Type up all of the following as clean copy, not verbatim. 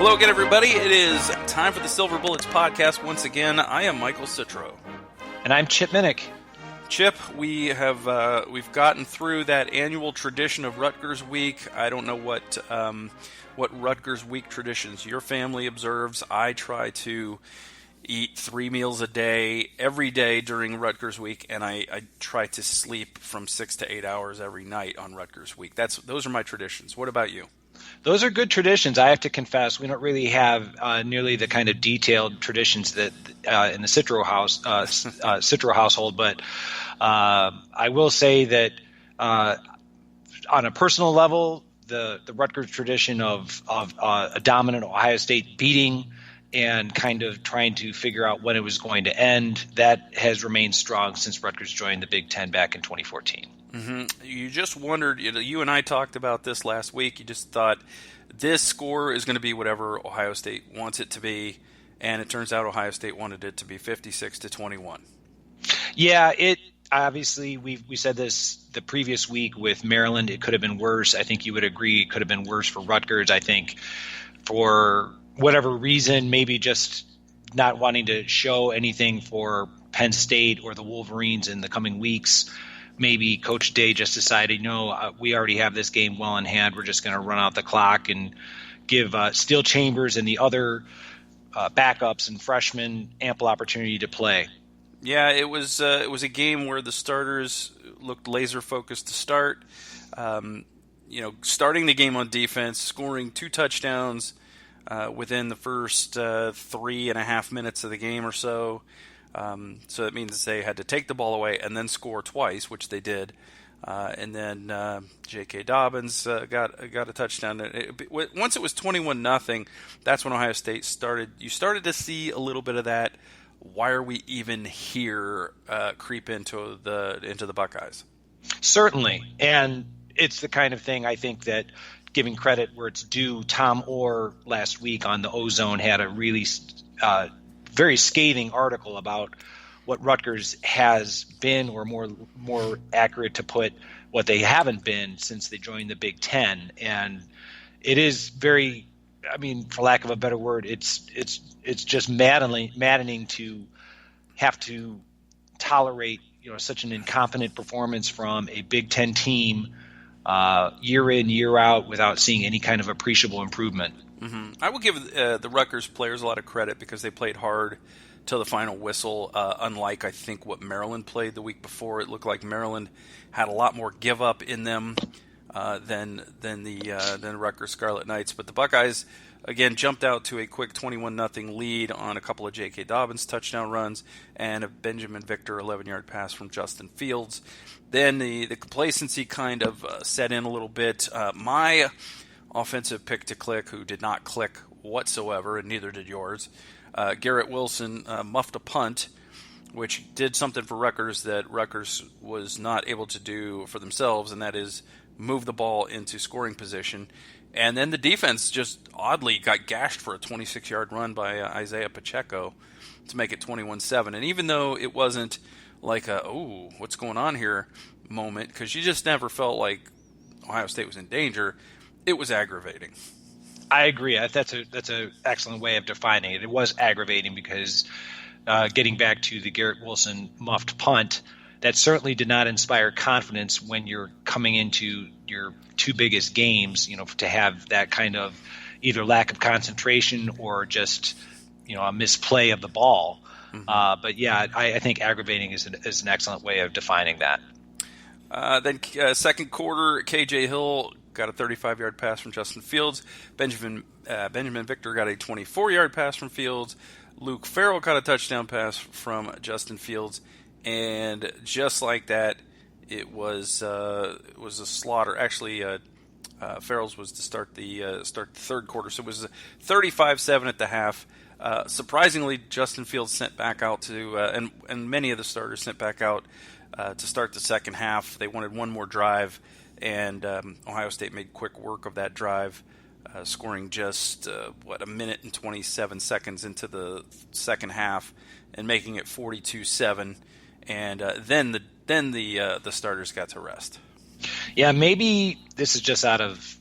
Hello again, everybody. It is time for the Silver Bullets podcast. Once again, I am Michael Citro. And I'm Chip Minnick. Chip, we've gotten through that annual tradition of Rutgers Week. I don't know what Rutgers Week traditions your family observes. I try to eat 3 meals a day every day during Rutgers Week, and I try to sleep from 6 to 8 hours every night on Rutgers Week. Those are my traditions. What about you? Those are good traditions. I have to confess, we don't really have nearly the kind of detailed traditions that in the Citro household. But I will say that on a personal level, the Rutgers tradition of a dominant Ohio State beating and kind of trying to figure out when it was going to end, that has remained strong since Rutgers joined the Big Ten back in 2014. Mm-hmm. You just wondered, you and I talked about this last week, you just thought this score is going to be whatever Ohio State wants it to be, and it turns out Ohio State wanted it to be 56-21. Yeah, obviously we said this the previous week with Maryland, it could have been worse. I think you would agree it could have been worse for Rutgers. I think for whatever reason, maybe just not wanting to show anything for Penn State or the Wolverines in the coming weeks, maybe Coach Day just decided, we already have this game well in hand. We're just going to run out the clock and give Steel Chambers and the other backups and freshmen ample opportunity to play. Yeah, it was a game where the starters looked laser focused to start. Starting the game on defense, scoring 2 touchdowns within the first 3.5 minutes of the game or so. So that means they had to take the ball away and then score twice, which they did. And then J.K. Dobbins got a touchdown. Once it was 21-0, that's when Ohio State started. You started to see a little bit of that. Why are we even here? Creep into the Buckeyes. Certainly, and it's the kind of thing I think that, giving credit where it's due, Tom Orr last week on the Ozone had a really very scathing article about what Rutgers has been, or more accurate to put, what they haven't been since they joined the Big Ten. And it is very, for lack of a better word, it's just maddening to have to tolerate such an incompetent performance from a Big Ten team year in, year out, without seeing any kind of appreciable improvement. Mm-hmm. I will give the Rutgers players a lot of credit because they played hard till the final whistle. Unlike, I think, what Maryland played the week before, it looked like Maryland had a lot more give up in them than the Rutgers Scarlet Knights. But the Buckeyes again jumped out to a quick 21-0 lead on a couple of J.K. Dobbins touchdown runs and a Benjamin Victor 11-yard pass from Justin Fields. Then the complacency kind of set in a little bit. My offensive pick to click, who did not click whatsoever, and neither did yours. Garrett Wilson muffed a punt, which did something for Rutgers that Rutgers was not able to do for themselves, and that is move the ball into scoring position. And then the defense just oddly got gashed for a 26-yard run by Isaiah Pacheco to make it 21-7. And even though it wasn't like what's going on here moment, because you just never felt like Ohio State was in danger, it was aggravating. I agree. That's an excellent way of defining it. It was aggravating because getting back to the Garrett Wilson muffed punt, that certainly did not inspire confidence when you're coming into your 2 biggest games, to have that kind of either lack of concentration or just, a misplay of the ball. Mm-hmm. But yeah, I think aggravating is an excellent way of defining that. Then second quarter, KJ Hill got a 35-yard pass from Justin Fields. Benjamin Victor got a 24-yard pass from Fields. Luke Farrell got a touchdown pass from Justin Fields. And just like that, it was a slaughter. Actually, Farrell's was to start the third quarter, so it was 35-7 at the half. Surprisingly, Justin Fields sent back out to and many of the starters sent back out to start the second half. They wanted one more drive, and Ohio State made quick work of that drive, scoring just a minute and 27 seconds into the second half, and making it 42-7. And then the starters got to rest. Yeah, maybe this is just out of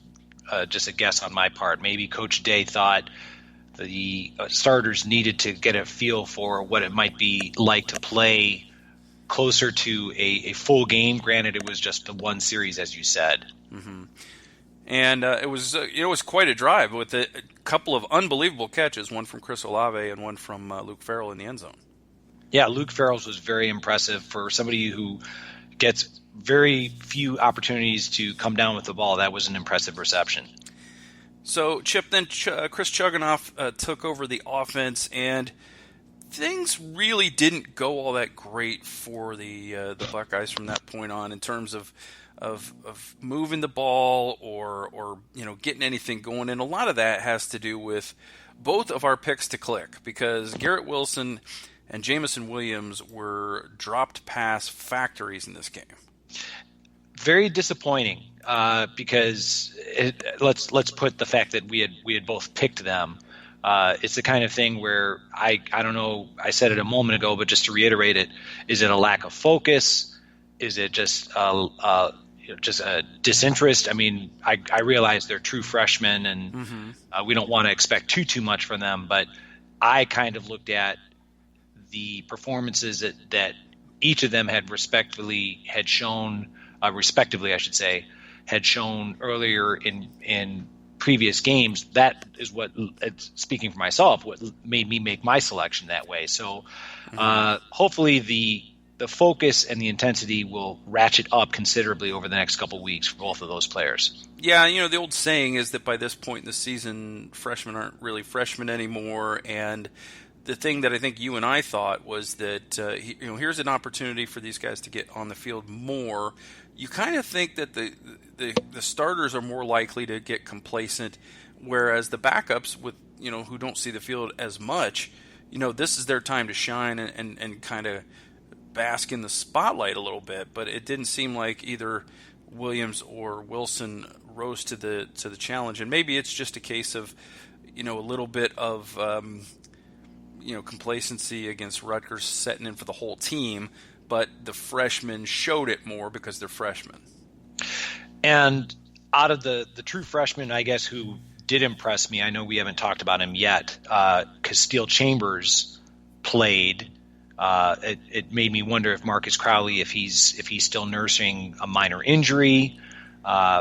just a guess on my part. Maybe Coach Day thought the starters needed to get a feel for what it might be like to play closer to a full game. Granted, it was just the one series, as you said. Mm-hmm. And it was quite a drive with a couple of unbelievable catches, one from Chris Olave and one from Luke Farrell in the end zone. Yeah, Luke Farrell's was very impressive for somebody who gets very few opportunities to come down with the ball. That was an impressive reception. So, Chip, then Chris Chuganoff took over the offense, and things really didn't go all that great for the Buckeyes from that point on in terms of moving the ball or getting anything going. And a lot of that has to do with both of our picks to click, because Garrett Wilson and Jameson Williams were dropped pass factories in this game. Very disappointing, because let's put the fact that we had both picked them. It's the kind of thing where I don't know. I said it a moment ago, but just to reiterate it, is it a lack of focus? Is it just a disinterest? I mean, I realize they're true freshmen, and we don't want to expect too much from them. But I kind of looked at the performances that each of them had respectively shown earlier in previous games. That is what, speaking for myself, what made me make my selection that way. So hopefully the focus and the intensity will ratchet up considerably over the next couple weeks for both of those players. Yeah, the old saying is that by this point in the season, freshmen aren't really freshmen anymore. And the thing that I think you and I thought was that here's an opportunity for these guys to get on the field more. You kind of think that the starters are more likely to get complacent, whereas the backups with who don't see the field as much, this is their time to shine and kind of bask in the spotlight a little bit. But it didn't seem like either Williams or Wilson rose to the challenge, and maybe it's just a case of a little bit of complacency against Rutgers setting in for the whole team, but the freshmen showed it more because they're freshmen. And out of the true freshmen, I guess, who did impress me, I know we haven't talked about him yet, Castile Chambers played. It made me wonder if Marcus Crowley, if he's still nursing a minor injury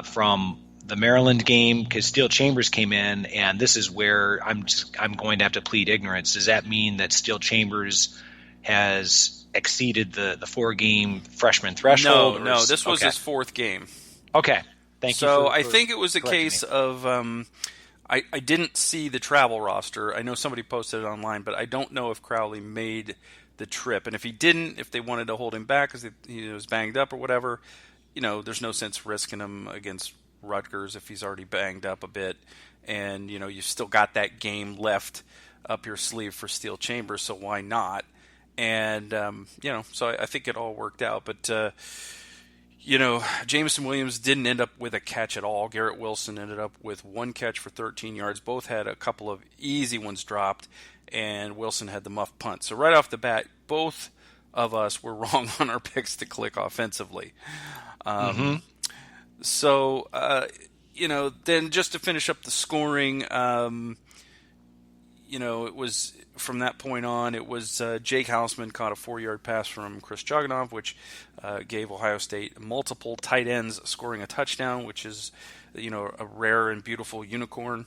from the Maryland game. Castile Chambers came in, and this is where I'm going to have to plead ignorance. Does that mean that Steele Chambers has exceeded the 4-game freshman threshold? No, this was his 4th game. Okay, thank you. So I think it was a case of I didn't see the travel roster. I know somebody posted it online, but I don't know if Crowley made the trip. And if he didn't, if they wanted to hold him back because he was banged up or whatever, there's no sense risking him against Rutgers if he's already banged up a bit. And, you've still got that game left up your sleeve for Steele Chambers, so why not? And, so I think it all worked out. But, Jameson Williams didn't end up with a catch at all. Garrett Wilson ended up with 1 catch for 13 yards. Both had a couple of easy ones dropped, and Wilson had the muff punt. So right off the bat, both of us were wrong on our picks to click offensively. So, then just to finish up the scoring, it was from that point on, it was Jake Hausman caught a 4-yard pass from Chris Chuganoff, which gave Ohio State multiple tight ends scoring a touchdown, which is, a rare and beautiful unicorn.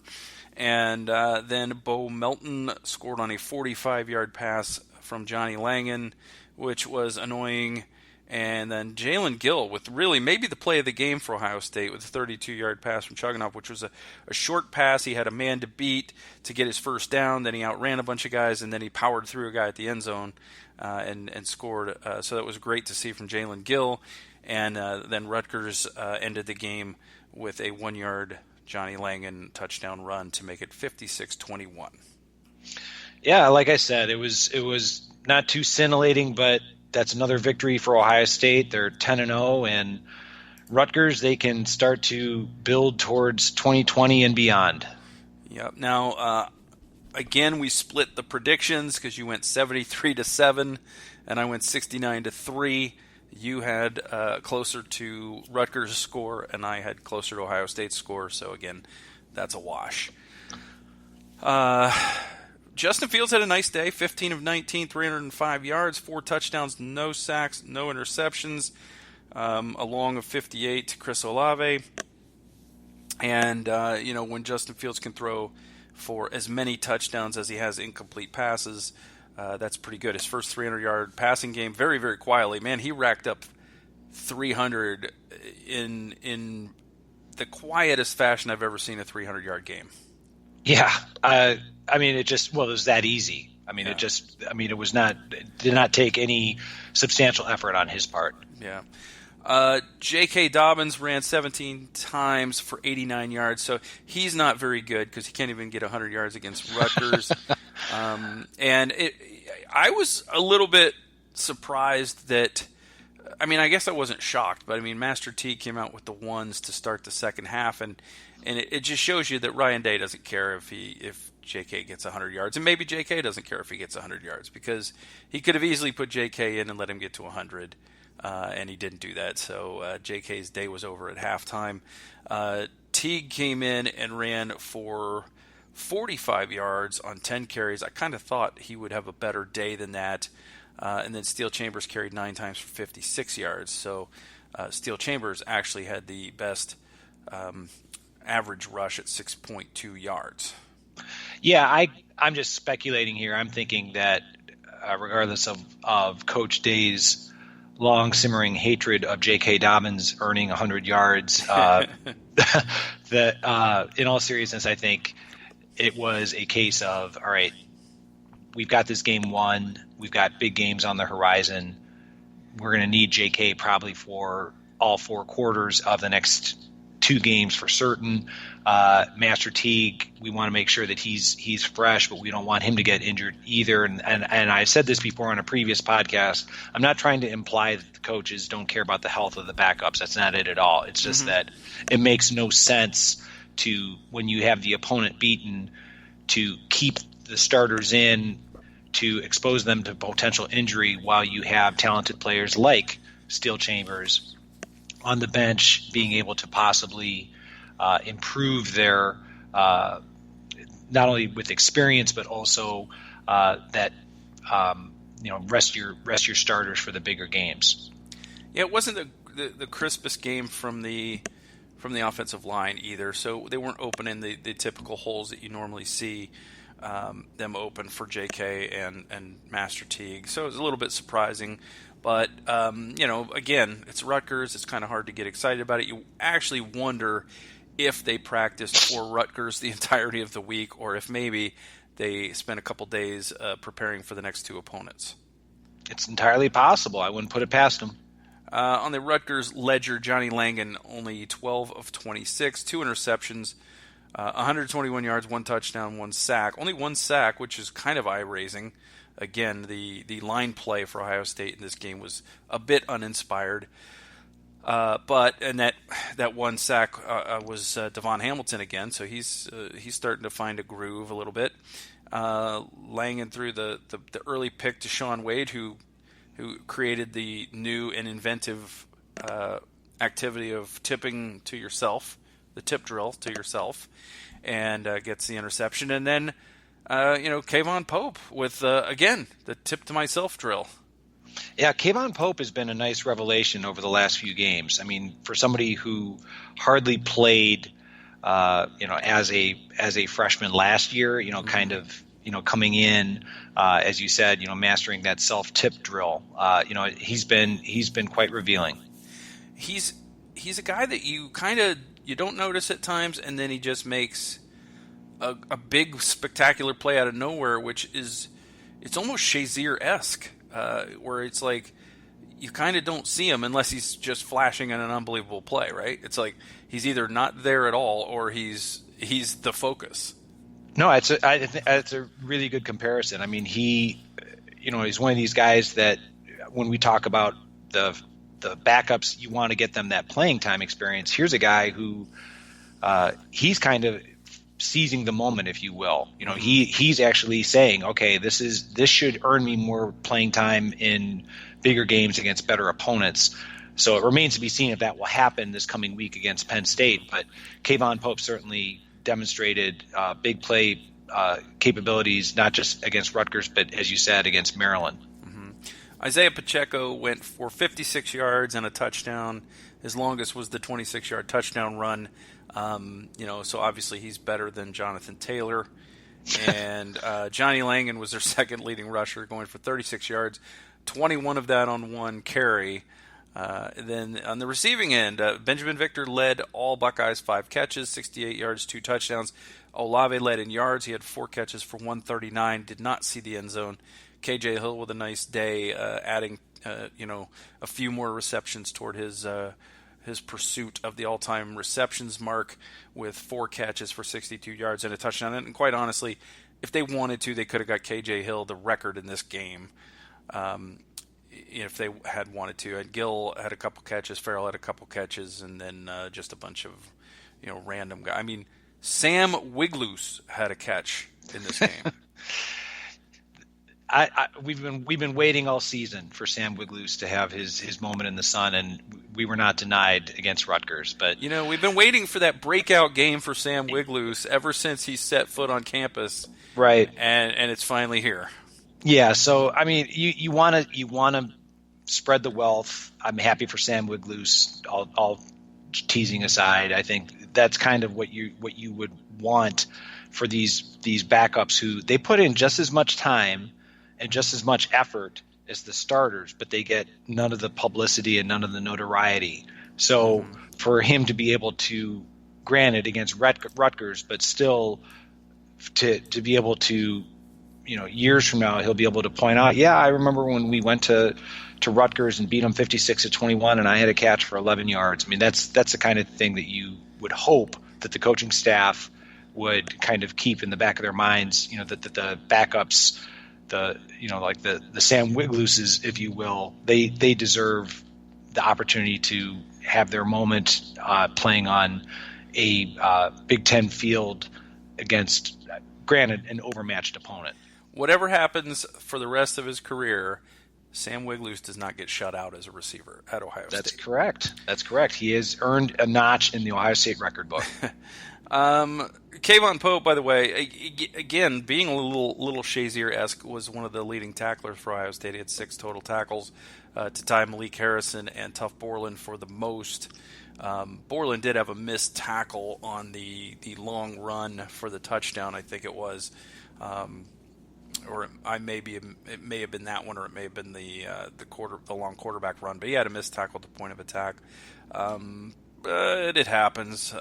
And then Bo Melton scored on a 45-yard pass from Johnny Langan, which was annoying. And then Jalen Gill with really maybe the play of the game for Ohio State with a 32-yard pass from Chuganoff, which was a short pass. He had a man to beat to get his first down. Then he outran a bunch of guys, and then he powered through a guy at the end zone and scored. So that was great to see from Jalen Gill. And then Rutgers ended the game with a 1-yard Johnny Langan touchdown run to make it 56-21. Yeah, like I said, it was not too scintillating, but that's another victory for Ohio State. They're 10-0, and Rutgers, they can start to build towards 2020 and beyond. Yep. Now, again, we split the predictions because you went 73-7, and I went 69-3. You had closer to Rutgers' score, and I had closer to Ohio State's score. So again, that's a wash. Justin Fields had a nice day, 15 of 19, 305 yards, 4 touchdowns, no sacks, no interceptions, a long of 58 to Chris Olave. And, when Justin Fields can throw for as many touchdowns as he has incomplete passes, that's pretty good. His first 300-yard passing game, very, very quietly. Man, he racked up 300 in the quietest fashion I've ever seen a 300-yard game. Yeah. It was that easy. It did not take any substantial effort on his part. Yeah. J.K. Dobbins ran 17 times for 89 yards, so he's not very good because he can't even get 100 yards against Rutgers. I was a little bit surprised that, I guess I wasn't shocked, but Master T came out with the ones to start the second half, and it just shows you that Ryan Day doesn't care if J.K. gets 100 yards, and maybe J.K. doesn't care if he gets 100 yards because he could have easily put J.K. in and let him get to 100. And he didn't do that, so J.K.'s day was over at halftime. Teague came in and ran for 45 yards on 10 carries. I kind of thought he would have a better day than that. And then Steel Chambers carried 9 times for 56 yards. So Steel Chambers actually had the best average rush at 6.2 yards. Yeah, I'm just speculating here. I'm thinking that regardless of Coach Day's long simmering hatred of J.K. Dobbins earning 100 yards, that in all seriousness, I think it was a case of, all right, we've got this game won. We've got big games on the horizon. We're going to need J.K. probably for all 4 quarters of the next 2 games for certain. Master Teague, we want to make sure that he's fresh, but we don't want him to get injured either. And I said this before on a previous podcast. I'm not trying to imply that the coaches don't care about the health of the backups. That's not it at all. It's just that it makes no sense to, when you have the opponent beaten, to keep the starters in to expose them to potential injury while you have talented players like Steel Chambers on the bench being able to possibly improve their not only with experience but also rest your starters for the bigger games. Yeah, it wasn't the crispest game from the offensive line either, so they weren't opening the typical holes that you normally see them open for JK and Master Teague. So it was a little bit surprising. But, again, it's Rutgers. It's kind of hard to get excited about it. You actually wonder if they practiced for Rutgers the entirety of the week or if maybe they spent a couple days preparing for the next 2 opponents. It's entirely possible. I wouldn't put it past them. On the Rutgers ledger, Johnny Langan only 12 of 26, 2 interceptions, 121 yards, 1 touchdown, 1 sack. Only 1 sack, which is kind of eye-raising. Again, the line play for Ohio State in this game was a bit uninspired. But that 1 sack was Devon Hamilton again, so he's starting to find a groove a little bit. Langan threw the early pick to Sean Wade, who created the new and inventive activity of tipping to yourself, the tip drill to yourself, and gets the interception. And then Kayvon Pope with, again, the tip to myself drill. Yeah, Kayvon Pope has been a nice revelation over the last few games. For somebody who hardly played, as a freshman last year, kind of, coming in, as you said, mastering that self-tip drill, he's been quite revealing. He's a guy that you don't notice at times, and then he just makes a big spectacular play out of nowhere, which is, it's almost Shazier-esque, where it's like you kind of don't see him unless he's just flashing in an unbelievable play, right? It's like he's either not there at all or he's the focus. No, it's a really good comparison. He's one of these guys that when we talk about the backups, you want to get them that playing time experience. Here's a guy who he's kind of seizing the moment, if you will. He's actually saying, okay, this should earn me more playing time in bigger games against better opponents. So it remains to be seen if that will happen this coming week against Penn State. But Kayvon Pope certainly demonstrated big play capabilities, not just against Rutgers, but as you said, against Maryland. Isaiah Pacheco went for 56 yards and a touchdown. His longest was the 26-yard touchdown run. So obviously he's better than Jonathan Taylor. And Johnny Langan was their second leading rusher, going for 36 yards, 21 of that on one carry. Then on the receiving end, Benjamin Victor led all Buckeyes, 5 catches, 68 yards, 2 touchdowns. Olave led in yards. He had 4 catches for 139, did not see the end zone. KJ Hill with a nice day, adding a few more receptions toward his pursuit of the all-time receptions mark with 4 catches for 62 yards and a touchdown. And quite honestly, if they wanted to, they could have got KJ Hill the record in this game if they had wanted to. And Gill had a couple catches, Farrell had a couple catches, and then just a bunch of random guys. I mean, Sam Wigloose had a catch in this game. We've been waiting all season for Sam Wigloose to have his moment in the sun, and we were not denied against Rutgers. But we've been waiting for that breakout game for Sam Wigloose ever since he set foot on campus, right? And it's finally here. Yeah. So I mean, you want to spread the wealth. I'm happy for Sam Wigloose. All teasing aside, I think that's kind of what you would want for these backups who they put in just as much time and just as much effort as the starters, but they get none of the publicity and none of the notoriety. So for him to be able to, granted against Rutgers, but still to be able to, years from now, he'll be able to point out, yeah, I remember when we went to Rutgers and beat them 56-21 and I had a catch for 11 yards. I mean, that's the kind of thing that you would hope that the coaching staff would kind of keep in the back of their minds, that the backups, the Sam Wiglooses, if you will, they deserve the opportunity to have their moment playing on a Big Ten field against, granted, an overmatched opponent. Whatever happens for the rest of his career, Sam Wigloose does not get shut out as a receiver at Ohio State. That's correct. He has earned a notch in the Ohio State record book. Kayvon Pope, by the way, again, being a little Shazier-esque, was one of the leading tacklers for Ohio State. He had 6 total tackles to tie Malik Harrison and Tuff Borland for the most. Borland did have a missed tackle on the long run for the touchdown, I think it was. It may have been that one, or it may have been the long quarterback run. But he had a missed tackle at the point of attack. But it happens.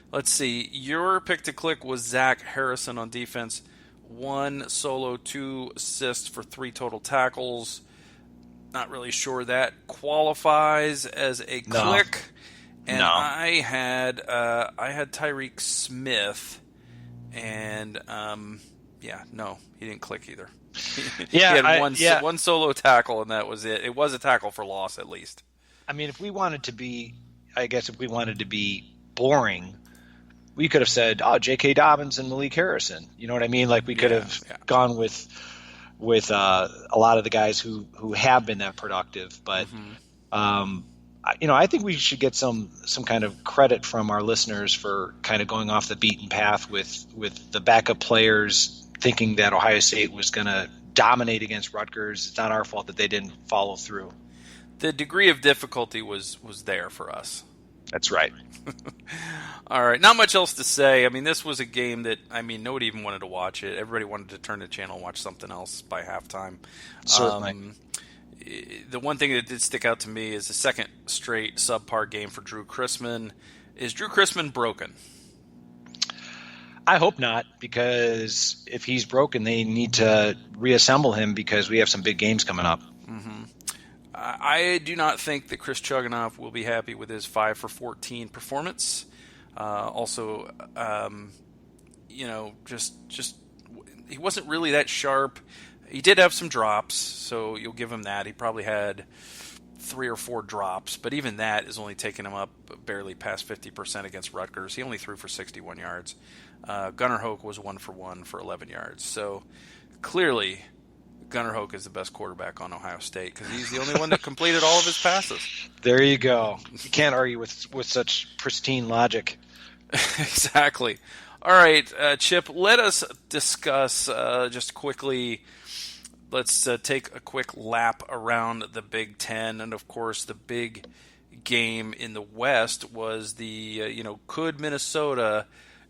Let's see. Your pick to click was Zach Harrison on defense. 1 solo, 2 assists for 3 total tackles. Not really sure that qualifies as a click. And I had Tyreek Smith, and he didn't click either. He had one solo tackle, and that was it. It was a tackle for loss, at least. I mean, if we wanted to be boring, we could have said, J.K. Dobbins and Malik Harrison. You know what I mean? Like we could have gone with a lot of the guys who have been that productive. But I think we should get some kind of credit from our listeners for kind of going off the beaten path with the backup players, thinking that Ohio State was going to dominate against Rutgers. It's not our fault that they didn't follow through. The degree of difficulty was there for us. That's right. All right, not much else to say. I mean, this was a game that, nobody even wanted to watch it. Everybody wanted to turn the channel and watch something else by halftime. Certainly. The one thing that did stick out to me is the second straight subpar game for Drew Chrisman. Is Drew Chrisman broken? I hope not, because if he's broken, they need to reassemble him because we have some big games coming up. Mm-hmm. I do not think that Chris Chugunov will be happy with his 5 for 14 performance. Just he wasn't really that sharp. He did have some drops, so you'll give him that. He probably had 3 or 4 drops, but even that is only taking him up barely past 50% against Rutgers. He only threw for 61 yards. Gunnar Hoke was 1 for 1 for 11 yards. So clearly, Gunnar Hoke is the best quarterback on Ohio State because he's the only one that completed all of his passes. There you go. You can't argue with such pristine logic. Exactly. All right, Chip, let us discuss just quickly. Let's take a quick lap around the Big Ten. And, of course, the big game in the West was could Minnesota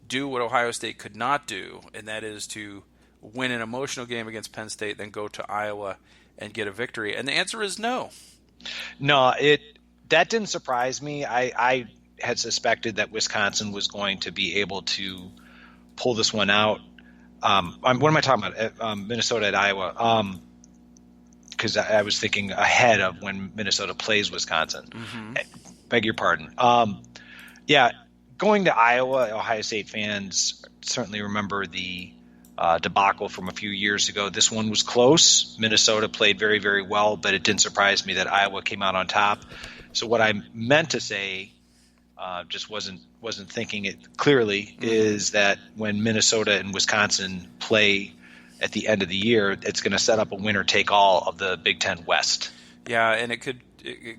do what Ohio State could not do? And that is to win an emotional game against Penn State, then go to Iowa and get a victory. And the answer is no. No, that didn't surprise me. I had suspected that Wisconsin was going to be able to pull this one out. What am I talking about? Minnesota at Iowa. Because I was thinking ahead of when Minnesota plays Wisconsin. Mm-hmm. Beg your pardon. Going to Iowa, Ohio State fans certainly remember the debacle from a few years ago. This one was close. Minnesota played very, very well, but it didn't surprise me that Iowa came out on top. So what I meant to say, just wasn't thinking it clearly, is that when Minnesota and Wisconsin play at the end of the year, it's going to set up a winner-take-all of the Big Ten West. Yeah, and it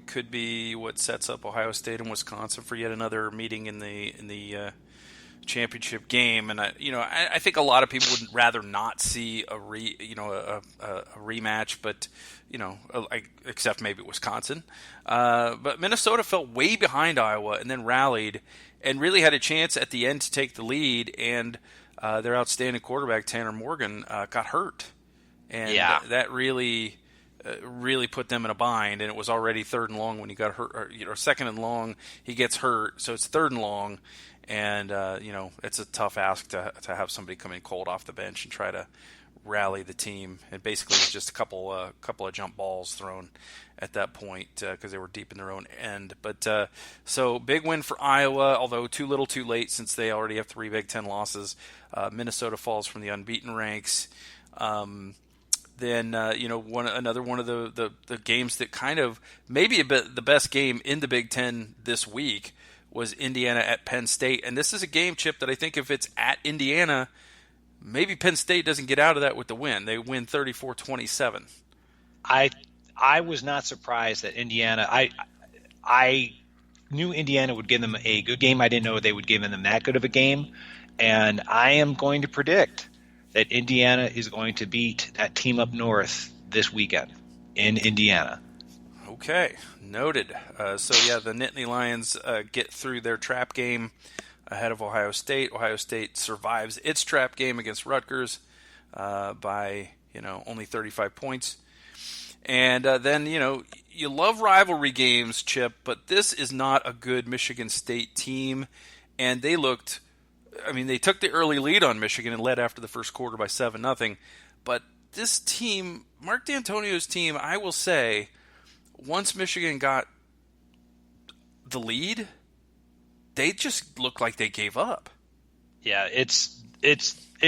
could be what sets up Ohio State and Wisconsin for yet another meeting in the championship game. And I think a lot of people would rather not see a rematch, but except maybe Wisconsin. But Minnesota fell way behind Iowa and then rallied and really had a chance at the end to take the lead. And their outstanding quarterback Tanner Morgan got hurt, and that really put them in a bind. And it was already 3rd and long when he got hurt, or 2nd and long he gets hurt, so it's 3rd and long. And it's a tough ask to have somebody come in cold off the bench and try to rally the team. And basically, it was just a couple of jump balls thrown at that point because they were deep in their own end. But so big win for Iowa, although too little, too late, since they already have 3 Big Ten losses. Minnesota falls from the unbeaten ranks. Then another one of the games that kind of maybe the best game in the Big Ten this week was Indiana at Penn State. And this is a game, Chip, that I think if it's at Indiana, maybe Penn State doesn't get out of that with the win. They win 34-27. I was not surprised that Indiana – I knew Indiana would give them a good game. I didn't know they would give them that good of a game. And I am going to predict that Indiana is going to beat that team up north this weekend in Indiana. Okay, noted. The Nittany Lions get through their trap game ahead of Ohio State. Ohio State survives its trap game against Rutgers by only 35 points. And then you love rivalry games, Chip, but this is not a good Michigan State team. And they looked, they took the early lead on Michigan and led after the first quarter by 7-0. But this team, Mark D'Antonio's team, I will say, once Michigan got the lead, they just looked like they gave up. Yeah, it's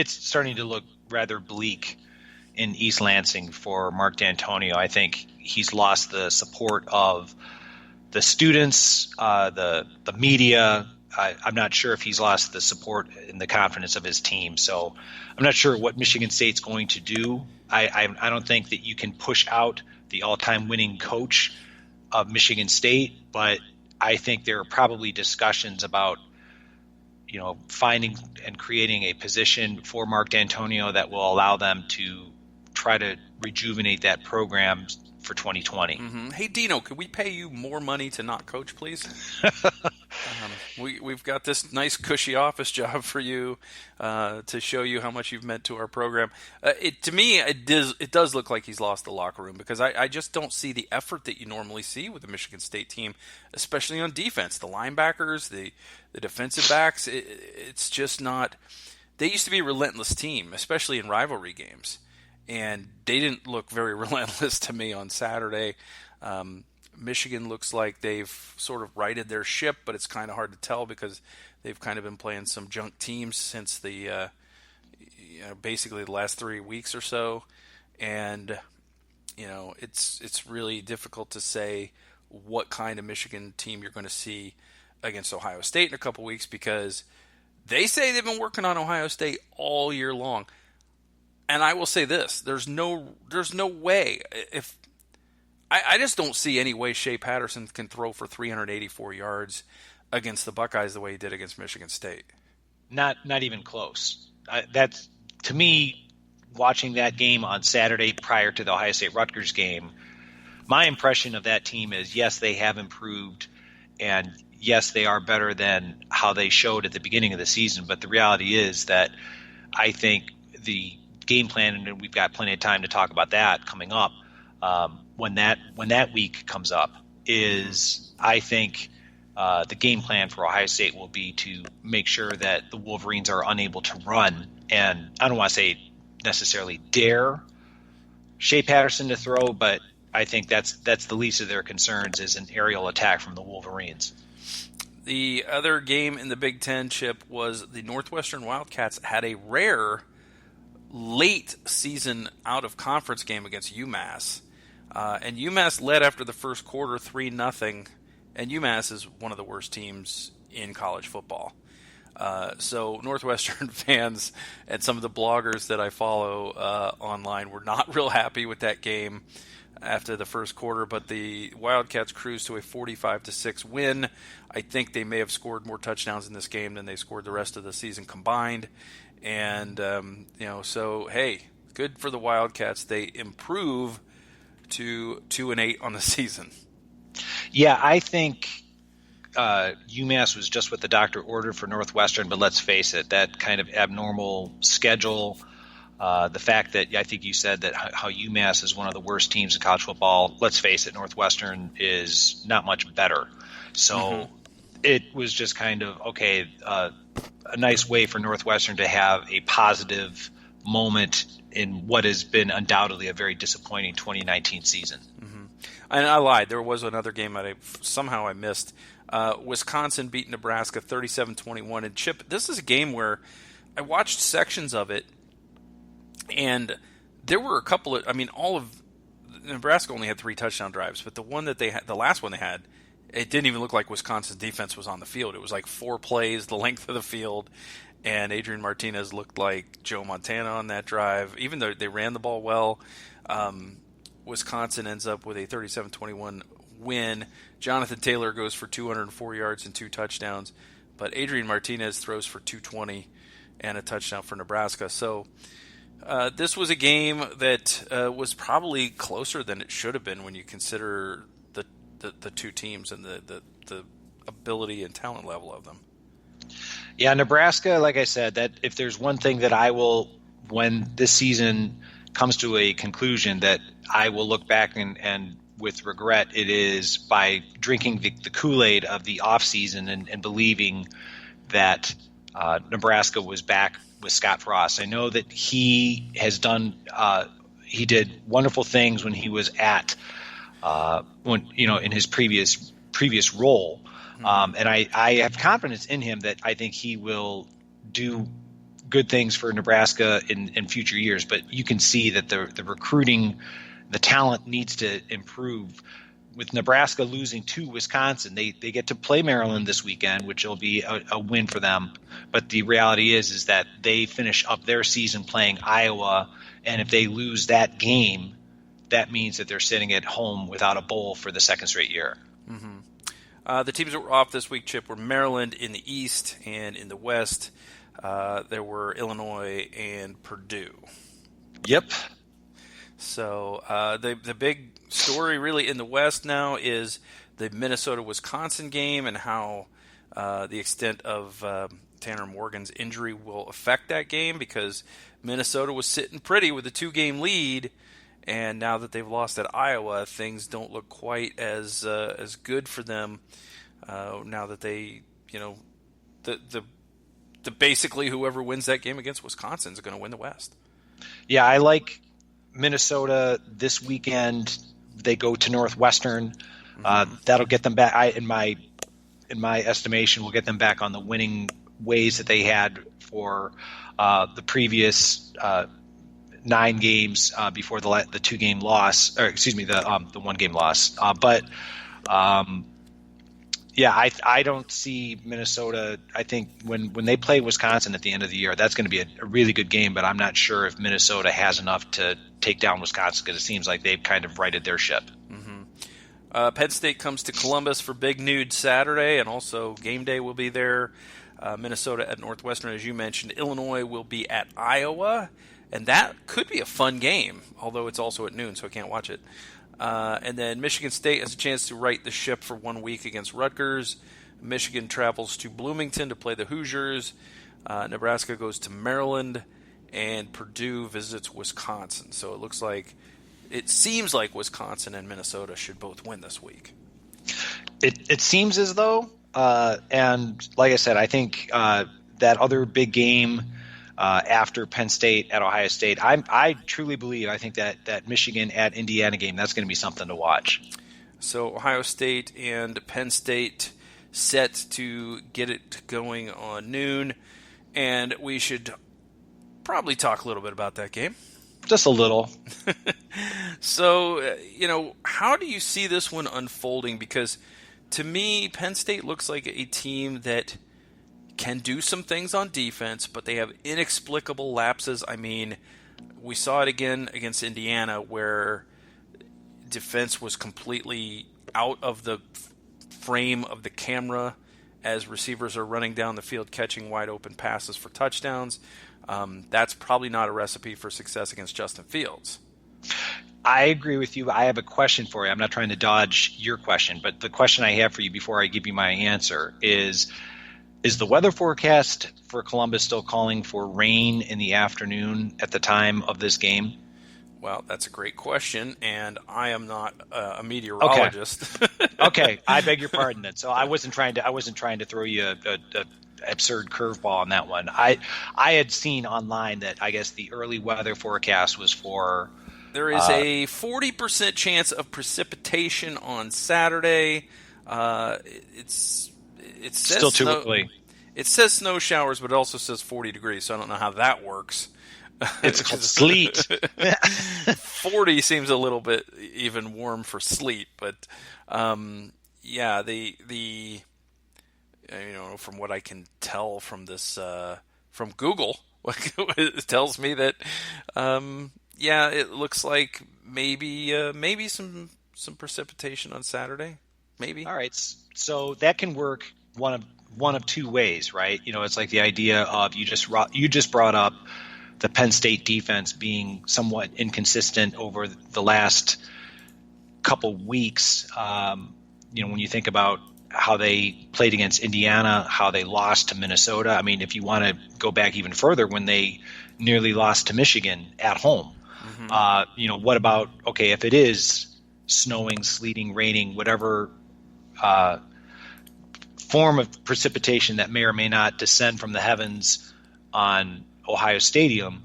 starting to look rather bleak in East Lansing for Mark D'Antonio. I think he's lost the support of the students, the media. I'm not sure if he's lost the support and the confidence of his team. So I'm not sure what Michigan State's going to do. I don't think that you can push out the all-time winning coach of Michigan State, but I think there are probably discussions about finding and creating a position for Mark D'Antonio that will allow them to try to rejuvenate that program for 2020. Mm-hmm. Hey, Dino, could we pay you more money to not coach, please? We've got this nice cushy office job for you to show you how much you've meant to our program. To me, it does look like he's lost the locker room because I just don't see the effort that you normally see with the Michigan State team, especially on defense. The linebackers, the defensive backs, it's just not – they used to be a relentless team, especially in rivalry games. And they didn't look very relentless to me on Saturday. Michigan looks like they've sort of righted their ship, but it's kind of hard to tell because they've kind of been playing some junk teams since the basically the last 3 weeks or so. And it's really difficult to say what kind of Michigan team you're going to see against Ohio State in a couple weeks because they say they've been working on Ohio State all year long. And I will say this: there's no way if I just don't see any way Shea Patterson can throw for 384 yards against the Buckeyes the way he did against Michigan State. Not even close. That's, to me, watching that game on Saturday prior to the Ohio State Rutgers game, my impression of that team is, yes, they have improved, and yes, they are better than how they showed at the beginning of the season. But the reality is that I think the game plan, and we've got plenty of time to talk about that coming up, when that week comes up, is I think the game plan for Ohio State will be to make sure that the Wolverines are unable to run, and I don't want to say necessarily dare Shea Patterson to throw, but I think that's the least of their concerns, is an aerial attack from the Wolverines. The other game in the Big Ten, Chip, was the Northwestern Wildcats had a rare late season out-of-conference game against UMass. And UMass led after the first quarter 3-0, and UMass is one of the worst teams in college football. So Northwestern fans and some of the bloggers that I follow online were not real happy with that game after the first quarter, but the Wildcats cruised to a 45-6 win. I think they may have scored more touchdowns in this game than they scored the rest of the season combined. And, so, hey, good for the Wildcats. They improve to 2-8 on the season. Yeah, I think UMass was just what the doctor ordered for Northwestern, but let's face it, that kind of abnormal schedule, the fact that I think you said that how UMass is one of the worst teams in college football, let's face it, Northwestern is not much better. So it was just kind of, okay, a nice way for Northwestern to have a positive moment in what has been undoubtedly a very disappointing 2019 season. And I lied. There was another game that I missed. Wisconsin beat Nebraska 37-21. And Chip, this is a game where I watched sections of it, and there were a couple of, Nebraska only had 3 touchdown drives, but the one that they had, the last one they had, it didn't even look like Wisconsin's defense was on the field. It was like 4 plays, the length of the field, and Adrian Martinez looked like Joe Montana on that drive. Even though they ran the ball well, Wisconsin ends up with a 37-21 win. Jonathan Taylor goes for 204 yards and 2 touchdowns, but Adrian Martinez throws for 220 and a touchdown for Nebraska. So this was a game that was probably closer than it should have been when you consider the two teams and the ability and talent level of them. Yeah, Nebraska, like I said, that if there's one thing that I will, when this season comes to a conclusion, that I will look back and with regret, it is by drinking the Kool-Aid of the offseason and believing that Nebraska was back with Scott Frost. I know that he has done he did wonderful things when he was at in his previous role. And I have confidence in him that I think he will do good things for Nebraska in future years. But you can see that the recruiting, the talent needs to improve. With Nebraska losing to Wisconsin, they get to play Maryland this weekend, which will be a win for them. But the reality is that they finish up their season playing Iowa, and if they lose that game, that means that they're sitting at home without a bowl for the second straight year. The teams that were off this week, Chip, were Maryland in the East, and in the West, there were Illinois and Purdue. Yep. So the big story really in the West now is the Minnesota-Wisconsin game and how the extent of Tanner Morgan's injury will affect that game, because Minnesota was sitting pretty with a 2-game lead, and now that they've lost at Iowa, things don't look quite as good for them. Now that they, the basically whoever wins that game against Wisconsin is going to win the West. Yeah, I like Minnesota this weekend. They go to Northwestern. That'll get them back. In my estimation, will get them back on the winning ways that they had for the previous 9 games before the 2-game loss, or excuse me, the 1-game loss. I don't see Minnesota. I think when they play Wisconsin at the end of the year, that's going to be a really good game, but I'm not sure if Minnesota has enough to take down Wisconsin, because it seems like they've kind of righted their ship. Penn State comes to Columbus for Big Nude Saturday, and also game day will be there. Minnesota at Northwestern, as you mentioned. Illinois will be at Iowa, and that could be a fun game, although it's also at noon, so I can't watch it. And then Michigan State has a chance to right the ship for 1 week against Rutgers. Michigan travels to Bloomington to play the Hoosiers. Nebraska goes to Maryland, and Purdue visits Wisconsin. So it seems like Wisconsin and Minnesota should both win this week. It seems as though, and like I said, I think that other big game after Penn State at Ohio State, I truly believe, I think that Michigan at Indiana game, that's going to be something to watch. So Ohio State and Penn State set to get it going on noon, and we should probably talk a little bit about that game. Just a little. So, how do you see this one unfolding? Because to me, Penn State looks like a team that can do some things on defense, but they have inexplicable lapses. I mean, we saw it again against Indiana where defense was completely out of the frame of the camera as receivers are running down the field catching wide open passes for touchdowns. That's probably not a recipe for success against Justin Fields. I agree with you. I have a question for you. I'm not trying to dodge your question, but the question I have for you before I give you my answer is the weather forecast for Columbus still calling for rain in the afternoon at the time of this game? Well, that's a great question, and I am not a meteorologist. Okay, I beg your pardon then. So I wasn't trying to throw you a absurd curveball on that one. I had seen online that I guess the early weather forecast was for there is a 40% chance of precipitation on Saturday. It's still too early. It says snow showers, but it also says 40 degrees, so I don't know how that works. It's called sleet. 40 seems a little bit even warm for sleet, but yeah, the from what I can tell from this from Google, it tells me that it looks like maybe some precipitation on Saturday, maybe. All right, so that can work one of two ways, right? It's like the idea of you just brought up the Penn State defense being somewhat inconsistent over the last couple weeks. When you think about how they played against Indiana, how they lost to Minnesota. I mean, if you want to go back even further, when they nearly lost to Michigan at home. Mm-hmm. What about, if it is snowing, sleeting, raining, whatever form of precipitation that may or may not descend from the heavens on Ohio Stadium,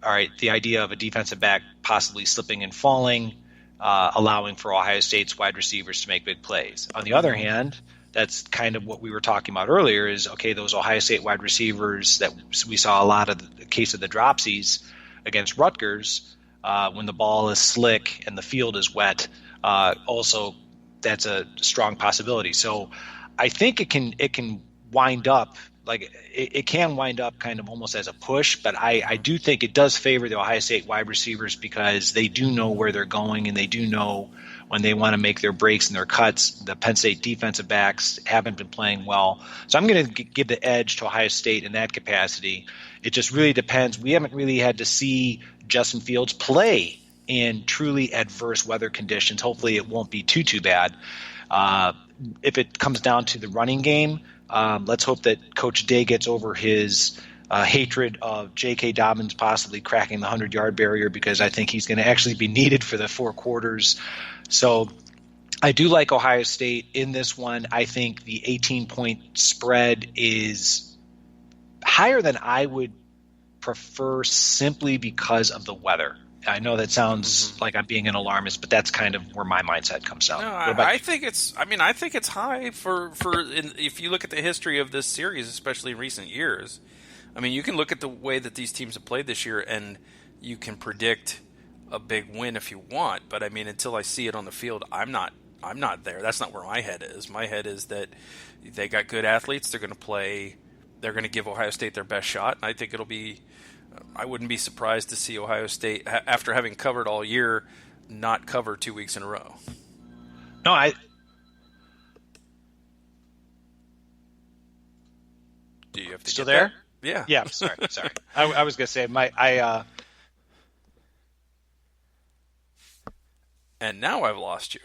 all right, the idea of a defensive back possibly slipping and falling, allowing for Ohio State's wide receivers to make big plays. On the other hand, that's kind of what we were talking about earlier is, those Ohio State wide receivers that we saw a lot of the case of the dropsies against Rutgers, when the ball is slick and the field is wet, also that's a strong possibility. So I think it can wind up it can wind up kind of almost as a push, but I do think it does favor the Ohio State wide receivers because they do know where they're going and they do know when they want to make their breaks and their cuts. The Penn State defensive backs haven't been playing well. So I'm going to give the edge to Ohio State in that capacity. It just really depends. We haven't really had to see Justin Fields play in truly adverse weather conditions. Hopefully it won't be too bad. If it comes down to the running game, let's hope that Coach Day gets over his hatred of J.K. Dobbins possibly cracking the 100-yard barrier because I think he's going to actually be needed for the 4 quarters. So I do like Ohio State in this one. I think the 18-point spread is higher than I would prefer simply because of the weather. I know that sounds like I'm being an alarmist, but that's kind of where my mindset comes out. No, I think it's high for if you look at the history of this series, especially in recent years. I mean, you can look at the way that these teams have played this year, and you can predict a big win if you want. But I mean, until I see it on the field, I'm not there. That's not where my head is. My head is that they got good athletes. They're going to play. They're going to give Ohio State their best shot, and I think it'll be. I wouldn't be surprised to see Ohio State, after having covered all year, not cover 2 weeks in a row. No, Do you have to Still get there? that? Yeah. Yeah. Sorry. I was going to say And now I've lost you.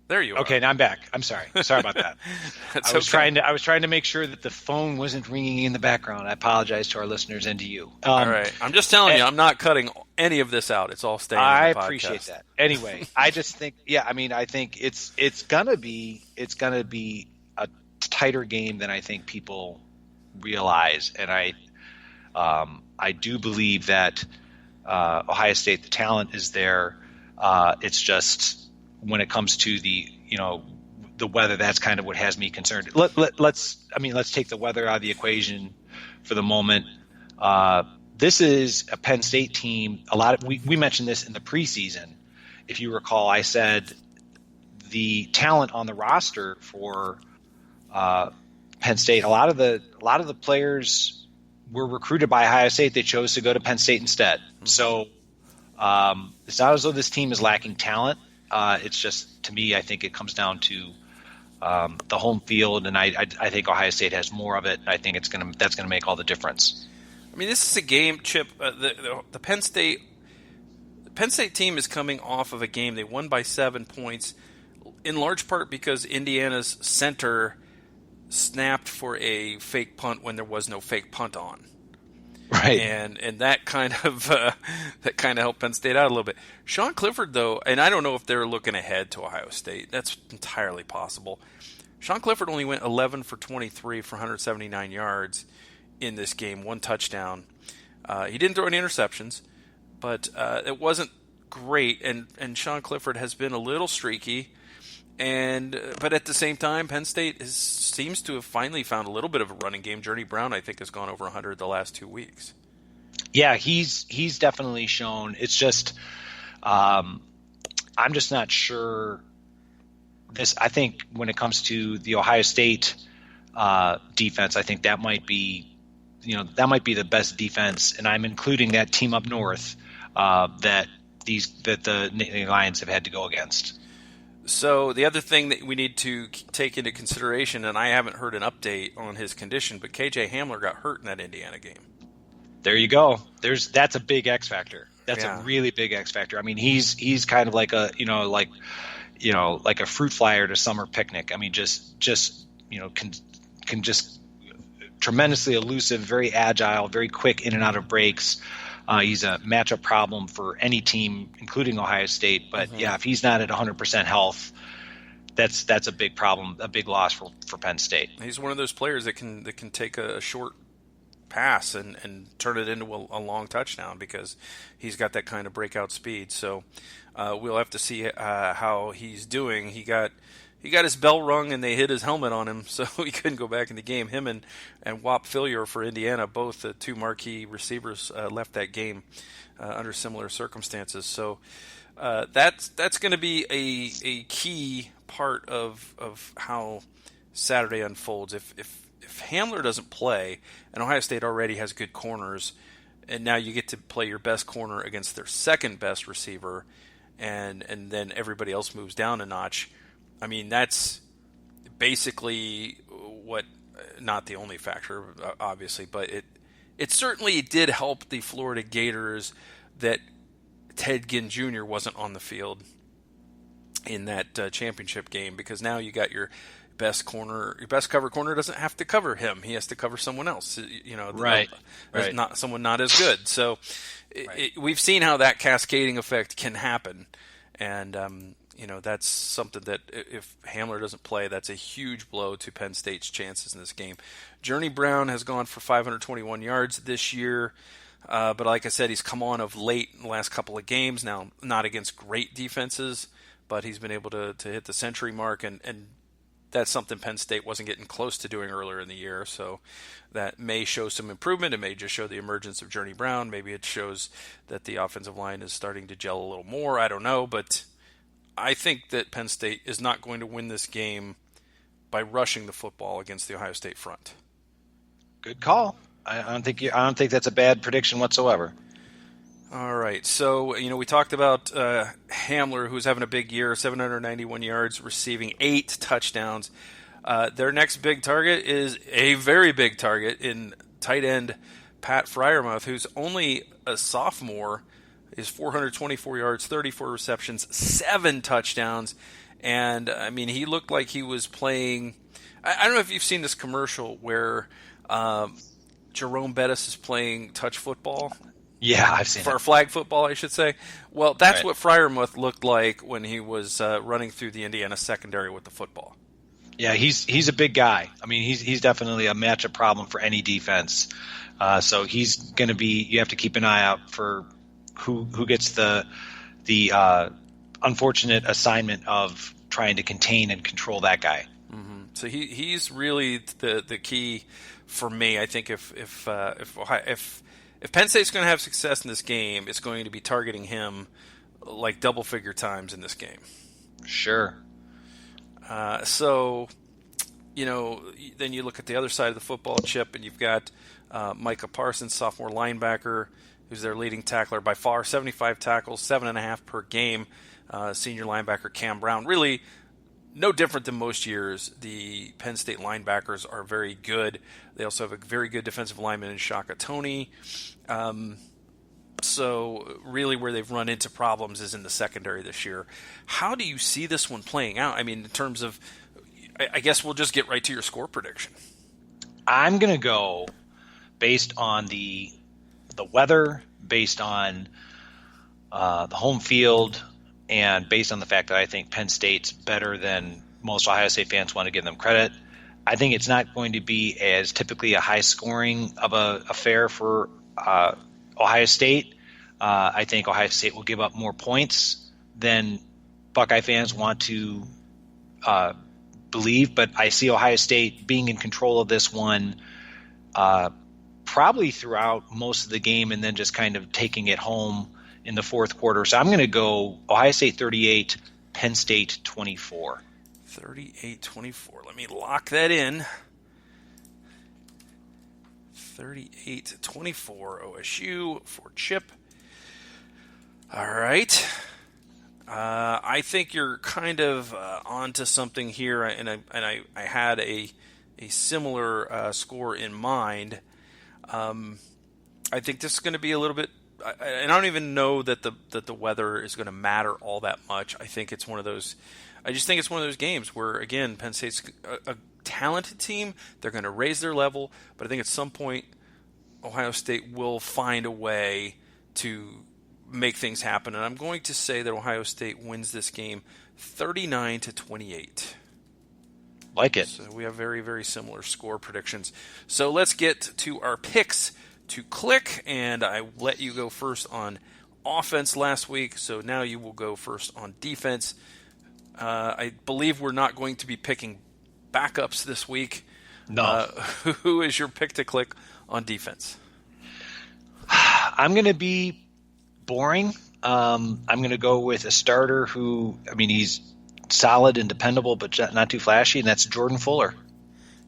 There you are. Okay, now I'm back. I'm sorry. Sorry about that. That's I was okay. trying to make sure that the phone wasn't ringing in the background. I apologize to our listeners and to you. All right. I'm just telling you, I'm not cutting any of this out. It's all staying in the podcast. I appreciate that. Anyway, I just think, I think it's gonna be a tighter game than I think people realize, and I do believe that Ohio State, the talent is there. It's just when it comes to the weather, that's kind of what has me concerned. Let's take the weather out of the equation for the moment. This is a Penn State team. We mentioned this in the preseason. If you recall, I said the talent on the roster for Penn State. A lot of the players were recruited by Ohio State. They chose to go to Penn State instead. Mm-hmm. So it's not as though this team is lacking talent. It's just, to me, I think it comes down to the home field, and I think Ohio State has more of it. I think that's gonna make all the difference. I mean, this is a game, Chip. The Penn State team is coming off of a game they won by 7 points, in large part because Indiana's center snapped for a fake punt when there was no fake punt on. Right, and that kind of helped Penn State out a little bit. Sean Clifford, though, and I don't know if they're looking ahead to Ohio State. That's entirely possible. Sean Clifford only went 11 for 23 for 179 yards in this game, 1 touchdown. He didn't throw any interceptions, but it wasn't great. And Sean Clifford has been a little streaky. But at the same time, Penn State seems to have finally found a little bit of a running game. Journey Brown, I think, has gone over 100 the last 2 weeks. Yeah, he's definitely shown. It's just I'm just not sure. I think when it comes to the Ohio State defense, I think that might be the best defense, and I'm including that team up north that the Nittany Lions have had to go against. So the other thing that we need to take into consideration, and I haven't heard an update on his condition, but KJ Hamler got hurt in that Indiana game. There you go. That's a big X factor. That's a really big X factor. I mean, he's kind of like a like a fruit fly at a summer picnic. I mean, can just tremendously elusive, very agile, very quick in and out of breaks. He's a matchup problem for any team, including Ohio State. But if he's not at 100% health, that's a big problem, a big loss for Penn State. He's one of those players that can take a short pass and turn it into a long touchdown because he's got that kind of breakout speed. So we'll have to see how he's doing. He got his bell rung and they hit his helmet on him, so he couldn't go back in the game. Him and Whop Philyor for Indiana, both the 2 marquee receivers, left that game under similar circumstances. So that's going to be a key part of how Saturday unfolds. If Hamler doesn't play, and Ohio State already has good corners, and now you get to play your best corner against their second best receiver, and then everybody else moves down a notch. I mean, that's basically not the only factor, obviously, but it certainly did help the Florida Gators that Ted Ginn Jr. wasn't on the field in that championship game, because now you got your best cover corner doesn't have to cover him. He has to cover someone else, right. Not someone not as good. So we've seen how that cascading effect can happen. And, that's something that if Hamler doesn't play, that's a huge blow to Penn State's chances in this game. Journey Brown has gone for 521 yards this year. But like I said, he's come on of late in the last couple of games. Now, not against great defenses, but he's been able to hit the century mark. And that's something Penn State wasn't getting close to doing earlier in the year. So that may show some improvement. It may just show the emergence of Journey Brown. Maybe it shows that the offensive line is starting to gel a little more. I don't know, but I think that Penn State is not going to win this game by rushing the football against the Ohio State front. Good call. I don't think that's a bad prediction whatsoever. All right. So, we talked about Hamler, who's having a big year, 791 yards, receiving 8 touchdowns. Their next big target is a very big target in tight end Pat Freiermuth, who's only a sophomore, is 424 yards, 34 receptions, 7 touchdowns. And, I mean, he looked like he was playing. I don't know if you've seen this commercial where Jerome Bettis is playing touch football. Yeah, I've seen or it. flag football, I should say. Well, that's Right. what Freiermuth looked like when he was running through the Indiana secondary with the football. Yeah, he's a big guy. I mean, he's definitely a matchup problem for any defense. So he's going to be. You have to keep an eye out for who gets the unfortunate assignment of trying to contain and control that guy. Mm-hmm. So he's really the key for me. I think if Penn State's going to have success in this game, it's going to be targeting him like double figure times in this game. Sure. So, then you look at the other side of the football, Chip, and you've got Micah Parsons, sophomore linebacker, who's their leading tackler by far, 75 tackles, 7.5 per game. Senior linebacker Cam Brown, really no different than most years. The Penn State linebackers are very good. They also have a very good defensive lineman in Shaka Toney. So really where they've run into problems is in the secondary this year. How do you see this one playing out? I mean, in terms of, I guess we'll just get right to your score prediction. I'm going to go based on the weather, based on the home field, and based on the fact that I think Penn State's better than most Ohio State fans want to give them credit. I think it's not going to be as typically a high scoring of a affair for Ohio State. I think Ohio State will give up more points than Buckeye fans want to believe, but I see Ohio State being in control of this one probably throughout most of the game and then just kind of taking it home in the fourth quarter. So I'm going to go Ohio State 38, Penn State 24. 38-24. Let me lock that in. 38-24 OSU for Chip. All right. I think you're kind of onto something here, and I had a similar score in mind. I think this is going to be a little bit, and I don't even know that the weather is going to matter all that much. I think it's one of those. I just think it's one of those games where, again, Penn State's a talented team. They're going to raise their level, but I think at some point Ohio State will find a way to make things happen. And I'm going to say that Ohio State wins this game 39-28. Like it. So we have very, very similar score predictions. So let's get to our picks to click, and I let you go first on offense last week, so now you will go first on defense. I believe we're not going to be picking backups this week. No. Who is your pick to click on defense? I'm going to be boring. I'm going to go with a starter who, I mean, he's solid and dependable, but not too flashy, and that's Jordan Fuller.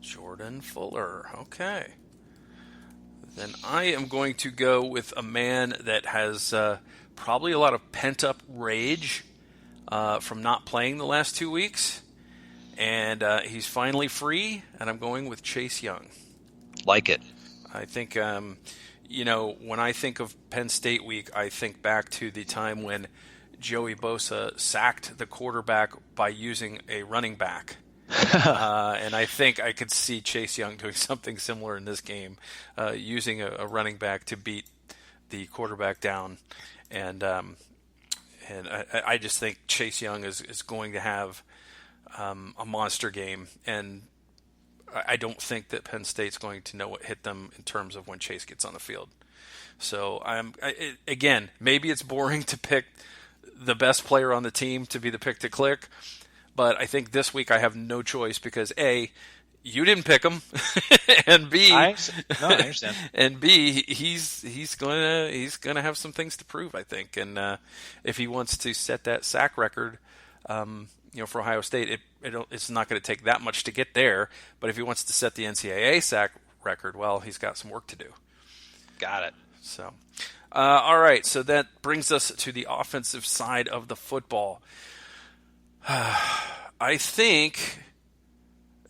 Jordan Fuller. Okay. Then I am going to go with a man that has probably a lot of pent-up rage from not playing the last 2 weeks. And he's finally free, and I'm going with Chase Young. Like it. I think, when I think of Penn State week, I think back to the time when Joey Bosa sacked the quarterback by using a running back. And I think I could see Chase Young doing something similar in this game, using a running back to beat the quarterback down. And I just think Chase Young is going to have a monster game, and I don't think that Penn State's going to know what hit them in terms of when Chase gets on the field. So again, maybe it's boring to pick the best player on the team to be the pick to click, but I think this week I have no choice because A, you didn't pick him, and B, I understand. And B, he's gonna have some things to prove, I think, and if he wants to set that sack record, for Ohio State, it's not going to take that much to get there. But if he wants to set the NCAA sack record, well, he's got some work to do. Got it. So, all right. So that brings us to the offensive side of the football. I think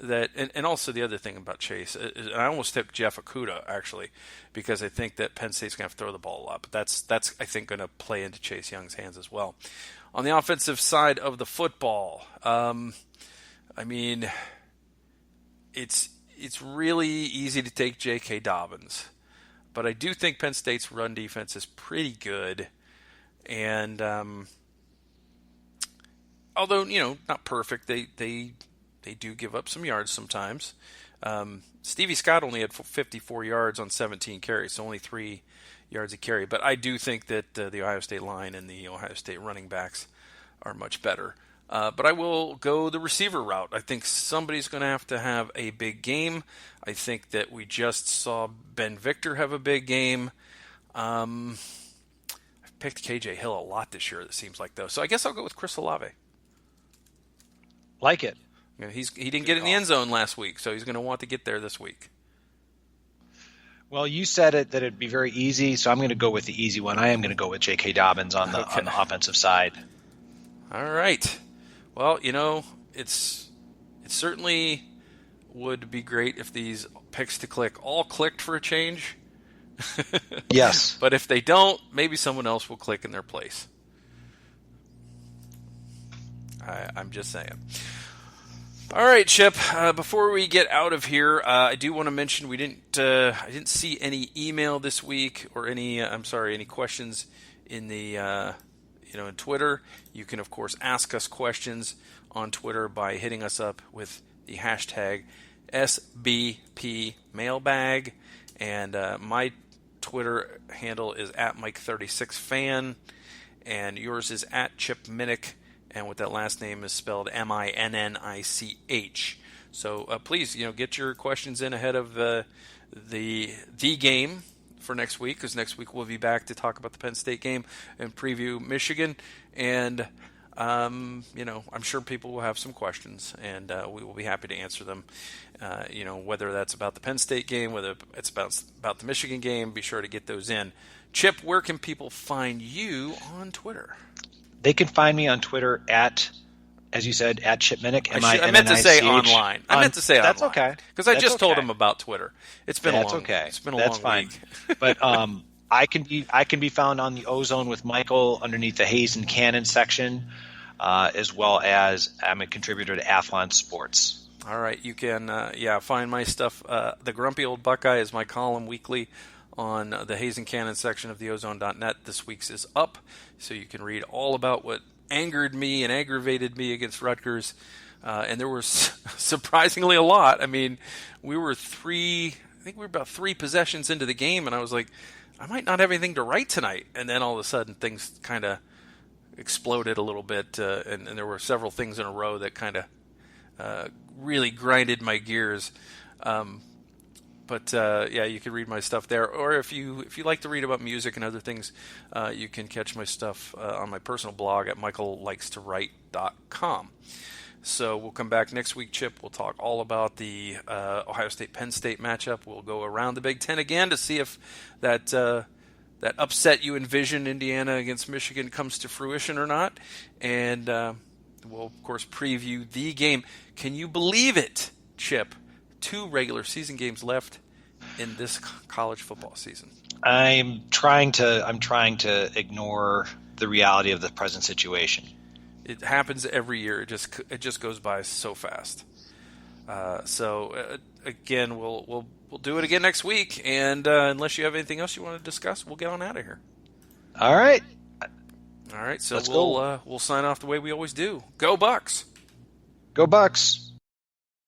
that, and also the other thing about Chase, is I almost took Jeff Okudah actually, because I think that Penn State's going to have to throw the ball a lot. But that's I think going to play into Chase Young's hands as well. On the offensive side of the football, I mean, it's really easy to take J.K. Dobbins, but I do think Penn State's run defense is pretty good, and although not perfect, they do give up some yards sometimes. Stevie Scott only had 54 yards on 17 carries, so only 3 yards a carry. But I do think that the Ohio State line and the Ohio State running backs are much better. But I will go the receiver route. I think somebody's going to have a big game. I think that we just saw Ben Victor have a big game. I've picked KJ Hill a lot this year, it seems like, though. So I guess I'll go with Chris Olave. Like it. He didn't get in the end zone last week, so he's going to want to get there this week. Well, you said it that it'd be very easy, so I'm going to go with the easy one. I am going to go with J.K. Dobbins on the offensive side. All right. Well, it certainly would be great if these picks to click all clicked for a change. Yes. But if they don't, maybe someone else will click in their place. I'm just saying. All right, Chip. Before we get out of here, I do want to mention I didn't see any email this week or any questions in the in Twitter. You can of course ask us questions on Twitter by hitting us up with the hashtag SBP mailbag, and my Twitter handle is @Mike36fan, and yours is @ChipMinnick. And with that last name is spelled MINNICH. So please, get your questions in ahead of the game for next week, because next week we'll be back to talk about the Penn State game and preview Michigan. And I'm sure people will have some questions, and we will be happy to answer them. Whether that's about the Penn State game, whether it's about the Michigan game, be sure to get those in. Chip, where can people find you on Twitter? They can find me on Twitter as you said, @ChipMinnick. I meant to say online. That's okay. Because I just told them about Twitter. It's been a long fine. week. But I can be found on the Ozone with Michael underneath the Hayes and Cannon section, as well as I'm a contributor to Athlon Sports. All right, you can find my stuff. The Grumpy Old Buckeye is my column weekly on the Hayes and Cannon section of theozone.net. This week's is up, so you can read all about what angered me and aggravated me against Rutgers. And there was surprisingly a lot. I mean, we were about 3 possessions into the game, and I was like, I might not have anything to write tonight. And then all of a sudden, things kind of exploded a little bit, and there were several things in a row that kind of really grinded my gears. But you can read my stuff there. Or if you like to read about music and other things, you can catch my stuff on my personal blog at michaellikestowrite.com. So we'll come back next week, Chip. We'll talk all about the Ohio State-Penn State matchup. We'll go around the Big Ten again to see if that upset you envisioned, Indiana against Michigan, comes to fruition or not. And we'll, of course, preview the game. Can you believe it, Chip? 2 regular season games left in this college football season. I'm trying to ignore the reality of the present situation. It happens every year. It just goes by so fast. Again, we'll do it again next week. And unless you have anything else you want to discuss, we'll get on out of here. All right. So we'll sign off the way we always do. Go Bucks. Go Bucks.